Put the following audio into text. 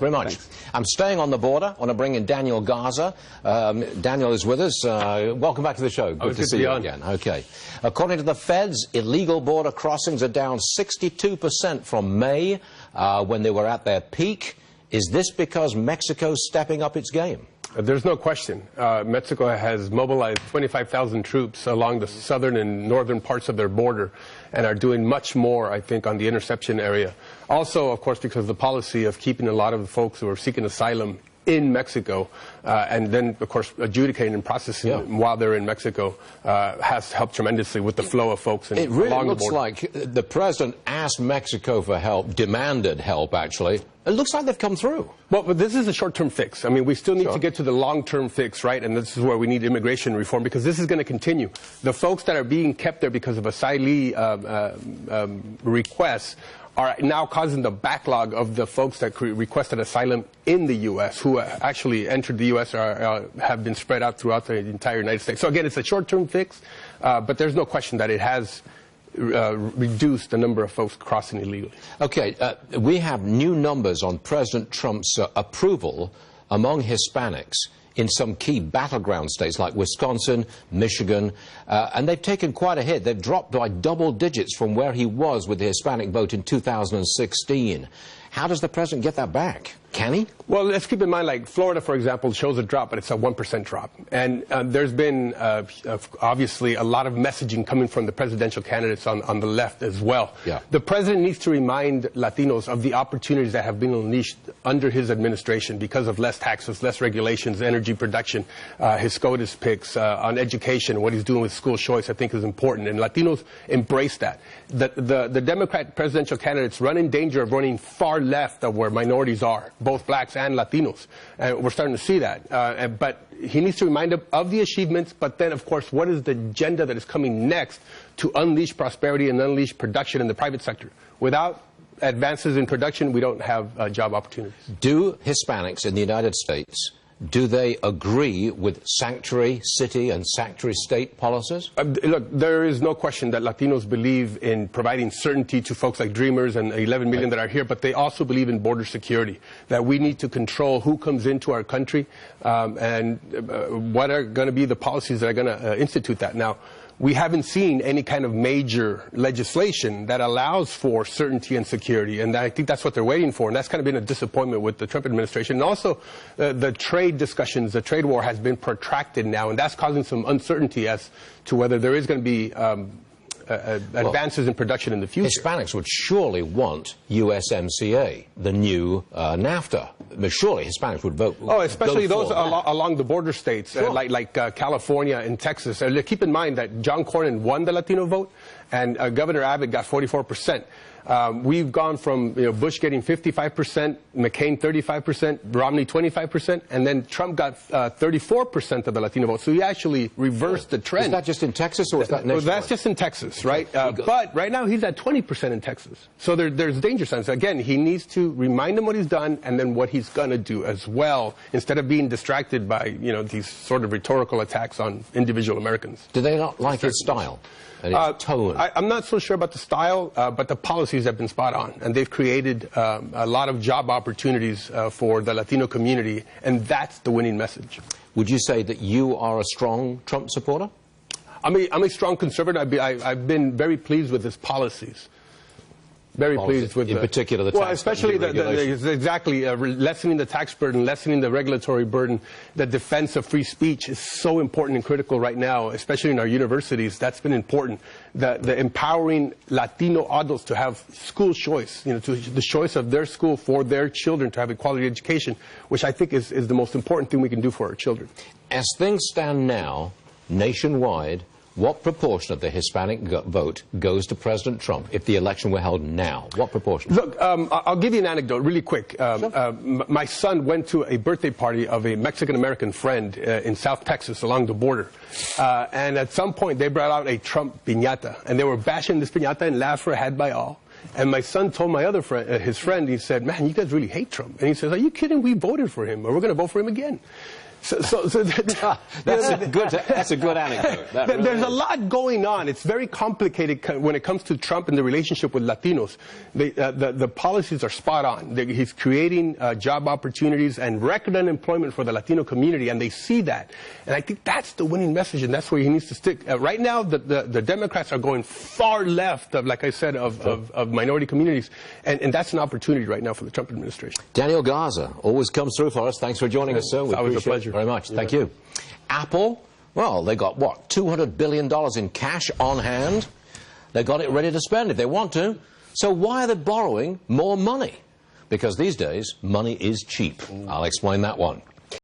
very much. Thanks. I'm staying on the border. I want to bring in Daniel Garza. Daniel is with us. Welcome back to the show. Good to see you again. Okay. According to the feds, illegal border crossings are down 62% from May, when they were at their peak. Is this because Mexico's stepping up its game? There's no question. Mexico has mobilized 25,000 troops along the southern and northern parts of their border and are doing much more, I think, on the interception area. Also, of course, because of the policy of keeping a lot of the folks who are seeking asylum in Mexico, and then, of course, adjudicating and processing them while they're in Mexico has helped tremendously with the flow of folks along the border. It really looks like the president asked Mexico for help, demanded help, actually. It looks like they've come through. Well, but this is a short-term fix. I mean, we still need to get to the long-term fix, right? And this is where we need immigration reform, because this is going to continue. The folks that are being kept there because of asylee requests are now causing the backlog of the folks that requested asylum in the U.S., who actually entered the U.S. or have been spread out throughout the entire United States. So again, it's a short-term fix, but there's no question that it has reduced the number of folks crossing illegally. Okay, we have new numbers on President Trump's approval among Hispanics in some key battleground states like Wisconsin, Michigan, and they've taken quite a hit. They've dropped by double digits from where he was with the Hispanic vote in 2016. How does the president get that back? Can he? Well, let's keep in mind, like Florida, for example, shows a drop, but it's a 1% drop. And there's been, obviously, a lot of messaging coming from the presidential candidates on the left as well. Yeah. The president needs to remind Latinos of the opportunities that have been unleashed under his administration because of less taxes, less regulations, energy production, his SCOTUS picks on education, what he's doing with school choice, I think is important. And Latinos embrace that. The Democrat presidential candidates run in danger of running far left of where minorities are, both blacks and Latinos. We're starting to see that. But he needs to remind them of the achievements, but then, of course, what is the agenda that is coming next to unleash prosperity and unleash production in the private sector? Without advances in production, we don't have job opportunities. Do Hispanics in the United States, do they agree with sanctuary city and sanctuary state policies? Look, there is no question that Latinos believe in providing certainty to folks like Dreamers and 11 million that are here, but they also believe in border security, that we need to control who comes into our country and what are going to be the policies that are going to institute that. Now, we haven't seen any kind of major legislation that allows for certainty and security, and I think that's what they're waiting for, and that's kind of been a disappointment with the Trump administration. And also, the trade discussions, the trade war has been protracted now, and that's causing some uncertainty as to whether there is going to be advances in production in the future. Hispanics would surely want USMCA, the new NAFTA. Surely Hispanics would vote. Oh, especially those along the border states, like California and Texas. Keep in mind that John Cornyn won the Latino vote, and Governor Abbott got 44%. We've gone from Bush getting 55%, McCain 35%, Romney 25%, and then Trump got 34% of the Latino vote. So he actually reversed the trend. Is that just in Texas, or is that nationwide? Well, that's just in Texas, right? But right now he's at 20% in Texas. So there's danger signs. Again, he needs to remind them what he's done and then what he's going to do as well, instead of being distracted by these sort of rhetorical attacks on individual Americans. Do they not like his style? And its tone? I'm not so sure about the style, but the policies have been spot on, and they've created a lot of job opportunities for the Latino community, and that's the winning message. Would you say that you are a strong Trump supporter? I'm a strong conservative. I've been very pleased with his policies. Very pleased with in particular the tax especially exactly lessening the tax burden, lessening the regulatory burden. The defense of free speech is so important and critical right now, especially in our universities. That's been important. The empowering Latino adults to have school choice, to the choice of their school for their children to have a quality education, which I think is the most important thing we can do for our children. As things stand now, nationwide, what proportion of the Hispanic vote goes to President Trump if the election were held now? What proportion? Look, I'll give you an anecdote really quick. Sure. My son went to a birthday party of a Mexican-American friend in South Texas along the border. And at some point, they brought out a Trump piñata. And they were bashing this piñata and laughs were had by all. And my son told my other friend, his friend, he said, "Man, you guys really hate Trump." And he says, "Are you kidding? We voted for him, or we're going to vote for him again." That's a good anecdote. There's a lot going on. It's very complicated when it comes to Trump and the relationship with Latinos. The policies are spot on. He's creating job opportunities and record unemployment for the Latino community, and they see that. And I think that's the winning message, and that's where he needs to stick. Right now, the Democrats are going far left of, like I said, of minority communities, and that's an opportunity right now for the Trump administration. Daniel Garza always comes through for us. Thanks for joining us, sir. It's always a pleasure. Very much. Thank you. Apple, well, they got, what, $200 billion in cash on hand? They got it ready to spend if they want to. So why are they borrowing more money? Because these days, money is cheap. I'll explain that one.